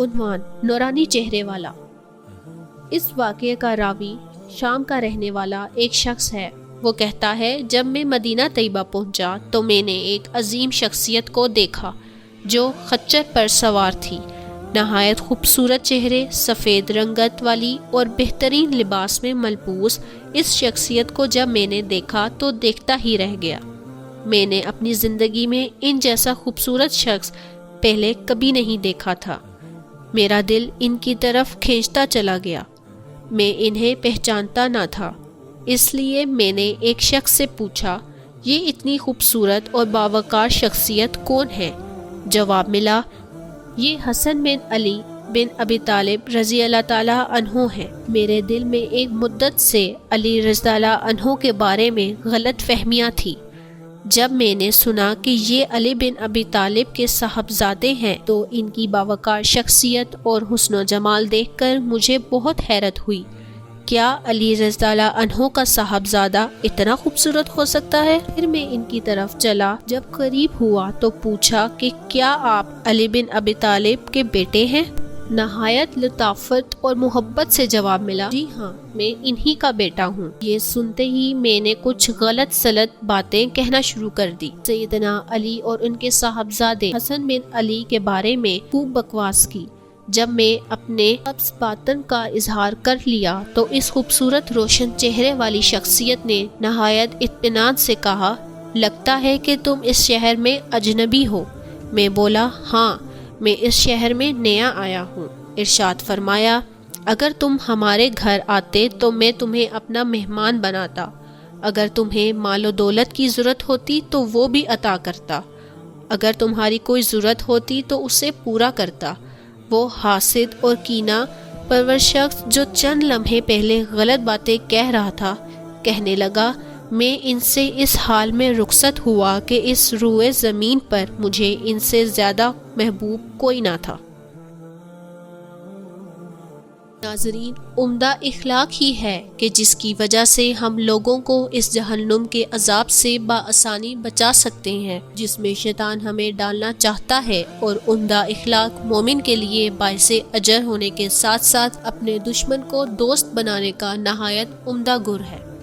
عنوان نورانی چہرے والا۔ اس واقعے کا راوی شام کا رہنے والا ایک شخص ہے۔ وہ کہتا ہے، جب میں مدینہ طیبہ پہنچا تو میں نے ایک عظیم شخصیت کو دیکھا جو خچر پر سوار تھی۔ نہایت خوبصورت چہرے، سفید رنگت والی اور بہترین لباس میں ملبوس اس شخصیت کو جب میں نے دیکھا تو دیکھتا ہی رہ گیا۔ میں نے اپنی زندگی میں ان جیسا خوبصورت شخص پہلے کبھی نہیں دیکھا تھا۔ میرا دل ان کی طرف کھینچتا چلا گیا۔ میں انہیں پہچانتا نہ تھا، اس لیے میں نے ایک شخص سے پوچھا، یہ اتنی خوبصورت اور باوقار شخصیت کون ہے؟ جواب ملا، یہ حسن بن علی بن ابی طالب رضی اللہ تعالیٰ عنہ ہے۔ میرے دل میں ایک مدت سے علی رضی اللہ عنہ کے بارے میں غلط فہمیاں تھی۔ جب میں نے سنا کہ یہ علی بن ابی طالب کے صاحبزادے ہیں تو ان کی باوقار شخصیت اور حسن و جمال دیکھ کر مجھے بہت حیرت ہوئی۔ کیا علی رضی اللہ عنہ کا صاحبزادہ اتنا خوبصورت ہو سکتا ہے؟ پھر میں ان کی طرف چلا، جب قریب ہوا تو پوچھا کہ کیا آپ علی بن ابی طالب کے بیٹے ہیں؟ نہایت لطافت اور محبت سے جواب ملا، جی ہاں، میں انہی کا بیٹا ہوں۔ یہ سنتے ہی میں نے کچھ غلط سلط باتیں کہنا شروع کر دی۔ سیدنا علی اور ان کے صاحبزادے حسن بن علی کے بارے میں خوب بکواس کی۔ جب میں اپنے قبض باطن کا اظہار کر لیا تو اس خوبصورت روشن چہرے والی شخصیت نے نہایت اطمینان سے کہا، لگتا ہے کہ تم اس شہر میں اجنبی ہو۔ میں بولا، ہاں، میں اس شہر میں نیا آیا ہوں۔ ارشاد فرمایا، اگر تم ہمارے گھر آتے تو میں تمہیں اپنا مہمان بناتا، اگر تمہیں مال و دولت کی ضرورت ہوتی تو وہ بھی عطا کرتا، اگر تمہاری کوئی ضرورت ہوتی تو اسے پورا کرتا۔ وہ حاسد اور کینہ پرور شخص جو چند لمحے پہلے غلط باتیں کہہ رہا تھا، کہنے لگا، میں ان سے اس حال میں رخصت ہوا کہ اس روئے زمین پر مجھے ان سے زیادہ محبوب کوئی نہ تھا۔ ناظرین، عمدہ اخلاق ہی ہے کہ جس کی وجہ سے ہم لوگوں کو اس جہنم کے عذاب سے بآسانی بچا سکتے ہیں جس میں شیطان ہمیں ڈالنا چاہتا ہے، اور عمدہ اخلاق مومن کے لیے باعث اجر ہونے کے ساتھ ساتھ اپنے دشمن کو دوست بنانے کا نہایت عمدہ گر ہے۔